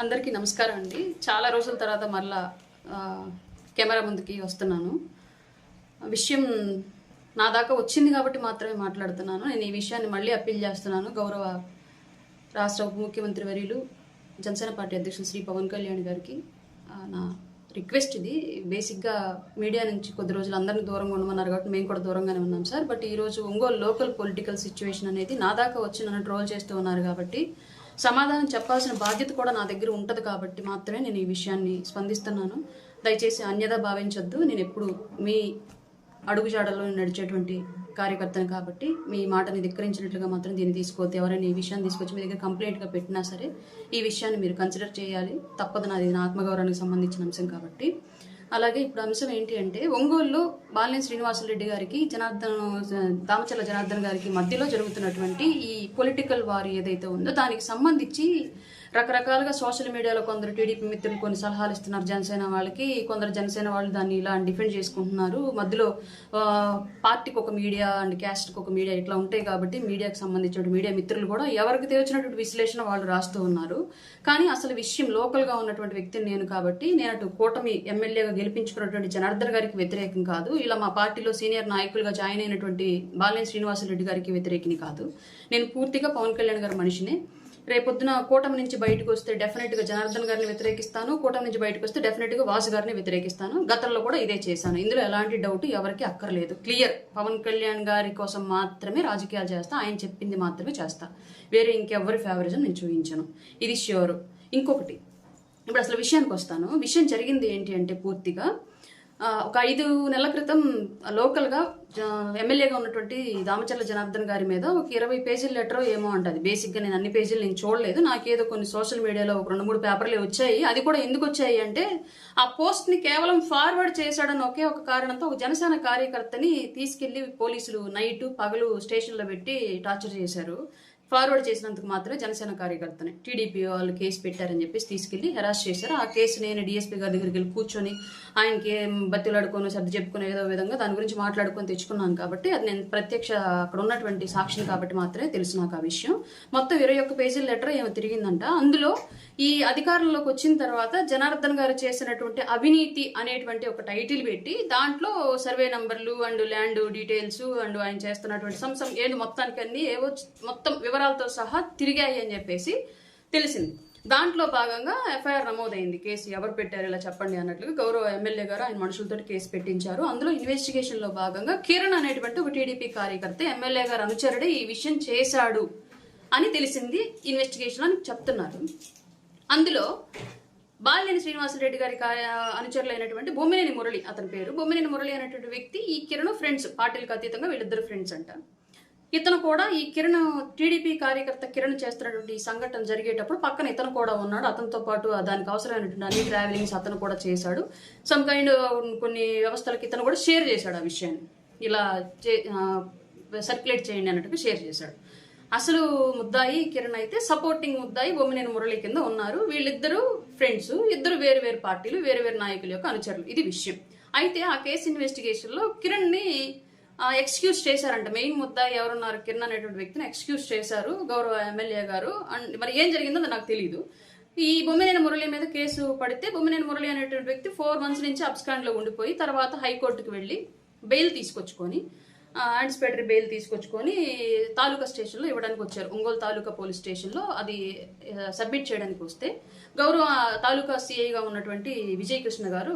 అందరికీ నమస్కారం అండి. చాలా రోజుల తర్వాత మరలా కెమెరా ముందుకి వస్తున్నాను. విషయం నా దాకా వచ్చింది కాబట్టి మాత్రమే మాట్లాడుతున్నాను. నేను ఈ విషయాన్ని మళ్ళీ అప్పీల్ చేస్తున్నాను. గౌరవ రాష్ట్ర ఉప ముఖ్యమంత్రి వర్యులు జనసేన పార్టీ అధ్యక్షులు శ్రీ పవన్ కళ్యాణ్ గారికి నా రిక్వెస్ట్ ఇది. బేసిక్గా మీడియా నుంచి కొద్ది రోజులు అందరినీ దూరంగా ఉండమన్నారు కాబట్టి మేము కూడా దూరంగానే ఉన్నాం సార్. బట్ ఈరోజు ఒంగోలు లోకల్ పొలిటికల్ సిచ్యువేషన్ అనేది నా దాకా వచ్చి నన్ను ట్రోల్ చేస్తూ ఉన్నారు కాబట్టి సమాధానం చెప్పాల్సిన బాధ్యత కూడా నా దగ్గర ఉంటుంది కాబట్టి మాత్రమే నేను ఈ విషయాన్ని స్పందిస్తున్నాను. దయచేసి అన్యదా భావించొద్దు. నేను ఎప్పుడు మీ అడుగుజాడల్లో నడిచేటువంటి కార్యకర్తను కాబట్టి మీ మాటని ధిక్కరించినట్లుగా మాత్రం దీన్ని తీసుకోవద్దు. ఎవరైనా ఈ విషయాన్ని తీసుకొచ్చి మీ దగ్గర కంప్లైంట్గా పెట్టినా సరే ఈ విషయాన్ని మీరు కన్సిడర్ చేయాలి. తప్పదు, నాది నా ఆత్మగౌరవానికి సంబంధించిన అంశం కాబట్టి. అలాగే ఇప్పుడు అంశం ఏంటి అంటే, ఒంగోలులో బాలినేని శ్రీనివాసరెడ్డి గారికి దామచర్ల జనార్దన్ గారికి మధ్యలో జరుగుతున్నటువంటి ఈ పొలిటికల్ వార్ ఏదైతే ఉందో దానికి సంబంధించి రకరకాలుగా సోషల్ మీడియాలో కొందరు టీడీపీ మిత్రులు కొన్ని సలహాలు ఇస్తున్నారు జనసేన వాళ్ళకి, కొందరు జనసేన వాళ్ళు దాన్ని ఇలా డిఫెండ్ చేసుకుంటున్నారు. మధ్యలో పార్టీకి ఒక మీడియా అండ్ క్యాస్ట్కి ఒక మీడియా ఇట్లా ఉంటాయి కాబట్టి మీడియాకి సంబంధించిన మీడియా మిత్రులు కూడా ఎవరికి తెలిసినటువంటి విశ్లేషణ వాళ్ళు రాస్తూ ఉన్నారు. కానీ అసలు విషయం లోకల్గా ఉన్నటువంటి వ్యక్తిని నేను కాబట్టి నేను అటు కూటమి ఎమ్మెల్యేగా గెలిపించుకున్నటువంటి జనార్దన్ గారికి వ్యతిరేకం కాదు, ఇలా మా పార్టీలో సీనియర్ నాయకులుగా జాయిన్ అయినటువంటి బాలినేని శ్రీనివాసరెడ్డి గారికి వ్యతిరేకిని కాదు. నేను పూర్తిగా పవన్ కళ్యాణ్ గారి మనిషినే. రేపొద్దున కూటమి నుంచి బయటకు వస్తే డెఫినెట్గా జనార్దన్ గారిని వ్యతిరేకిస్తాను, కూటమి నుంచి బయటకు వస్తే డెఫినెట్గా వాసు గారిని వ్యతిరేకిస్తాను. గతంలో కూడా ఇదే చేశాను. ఇందులో ఎలాంటి డౌట్ ఎవరికి అక్కర్లేదు. క్లియర్. పవన్ కళ్యాణ్ గారి కోసం మాత్రమే రాజకీయాలు చేస్తా, ఆయన చెప్పింది మాత్రమే చేస్తా. వేరే ఇంకెవరి ఫేవరిజం నేను చూపించను, ఇది ష్యూర్. ఇంకొకటి, ఇప్పుడు అసలు విషయానికి వస్తాను. విషయం జరిగింది ఏంటి అంటే, పూర్తిగా ఒక 5 నెలల క్రితం లోకల్గా ఎమ్మెల్యేగా ఉన్నటువంటి దామచర్ల జనార్దన్ గారి మీద ఒక 20 పేజీల లెటర్ ఏమో అంటది. బేసిక్గా నేను అన్ని పేజీలు నేను చూడలేదు, నాకేదో కొన్ని సోషల్ మీడియాలో ఒక 2-3 పేపర్లే వచ్చాయి. అది కూడా ఎందుకు వచ్చాయి అంటే, ఆ పోస్ట్ని కేవలం ఫార్వర్డ్ చేశాడని ఒకే ఒక కారణంతో ఒక జనసేన కార్యకర్తని తీసుకెళ్లి పోలీసులు నైట్ పగలు స్టేషన్లో పెట్టి టార్చర్ చేశారు. ఫార్వర్డ్ చేసినందుకు మాత్రమే జనసేన కార్యకర్తని టీడీపీ వాళ్ళు కేసు పెట్టారని చెప్పేసి తీసుకెళ్లి హెరాస్ చేశారు. ఆ కేసు నేను డిఎస్పీ గారి దగ్గరికి వెళ్ళి కూర్చొని ఆయనకి బతిలాడుకొని సర్ది చెప్పుకుని ఏదో విధంగా దాని గురించి మాట్లాడుకొని తెచ్చుకున్నాను కాబట్టి అది నేను ప్రత్యక్ష అక్కడ ఉన్నటువంటి సాక్షిని కాబట్టి మాత్రమే తెలుసు నాకు ఆ విషయం. మొత్తం 21 పేజీల లెటర్ ఏమో తిరిగిందంట. అందులో ఈ అధికారంలోకి వచ్చిన తర్వాత జనార్దన్ గారు చేసినటువంటి అవినీతి అనేటువంటి ఒక టైటిల్ పెట్టి దాంట్లో సర్వే నంబర్లు అండ్ ల్యాండ్ డీటెయిల్స్ అండ్ ఆయన చేస్తున్నటువంటి సంసం ఏది మొత్తానికి అన్ని ఏవో మొత్తం వివరాలతో సహా తిరిగాయి అని చెప్పేసి తెలిసింది. దాంట్లో భాగంగా ఎఫ్ఐఆర్ నమోదైంది. కేసు ఎవరు పెట్టారు ఇలా చెప్పండి అన్నట్లుగా గౌరవ ఎమ్మెల్యే గారు ఆయన మనుషులతో కేసు పెట్టించారు. అందులో ఇన్వెస్టిగేషన్ లో భాగంగా కిరణ్ అనేటువంటి ఒక టీడీపీ కార్యకర్త ఎమ్మెల్యే గారు అనుచరుడే ఈ విషయం చేశాడు అని తెలిసింది ఇన్వెస్టిగేషన్ అని చెప్తున్నారు. అందులో బాలినేని శ్రీనివాసరెడ్డి గారి అనుచరులైనటువంటి బొమ్మినేని మురళి, అతని పేరు బొమ్మినేని మురళి అనేటువంటి వ్యక్తి, ఈ కిరణ్ ఫ్రెండ్స్, పార్టీలకు అతీతంగా వీళ్ళిద్దరు ఫ్రెండ్స్ అంట. ఇతను కూడా ఈ కిరణ్ టీడీపీ కార్యకర్త కిరణ్ చేస్తున్నటువంటి ఈ సంఘటన జరిగేటప్పుడు పక్కన ఇతను కూడా ఉన్నాడు. అతనితో పాటు దానికి అవసరమైనటువంటి అన్ని ట్రావెలింగ్స్ అతను కూడా చేశాడు. సమ్ కైండ్ కొన్ని వ్యవస్థలకి ఇతను కూడా షేర్ చేశాడు ఆ విషయాన్ని, ఇలా సర్క్యులేట్ చేయండి అన్నట్టుగా షేర్ చేశాడు. అసలు ముద్దాయి కిరణ్ అయితే సపోర్టింగ్ ముద్దాయి బొమ్మినేని మురళి కింద ఉన్నారు. వీళ్ళిద్దరు ఫ్రెండ్స్, ఇద్దరు వేరు వేరు పార్టీలు, వేరు వేరు నాయకుల యొక్క అనుచరులు. ఇది విషయం. అయితే ఆ కేసు ఇన్వెస్టిగేషన్ లో కిరణ్ ని ఎక్స్క్యూజ్ చేశారంట. మెయిన్ ముద్దాయి ఎవరున్నారు కిరణ్ అనేటువంటి వ్యక్తిని ఎక్స్క్యూజ్ చేశారు గౌరవ ఎమ్మెల్యే గారు. అండ్ మరి ఏం జరిగిందో నాకు తెలియదు. ఈ బొమ్మినేని మురళి మీద కేసు పడితే బొమ్మినేని మురళి అనేటువంటి వ్యక్తి 4 months నుంచి అబ్స్కాండ్ లో ఉండిపోయి తర్వాత హైకోర్టుకు వెళ్లి బెయిల్ తీసుకొచ్చుకొని యాంటిసిపేటరీ బెయిల్ తీసుకొచ్చుకొని తాలూకా స్టేషన్లో ఇవ్వడానికి వచ్చారు. ఒంగోలు తాలూకా పోలీస్ స్టేషన్లో అది సబ్మిట్ చేయడానికి వస్తే గౌరవ తాలూకా సిఐగా ఉన్నటువంటి విజయకృష్ణ గారు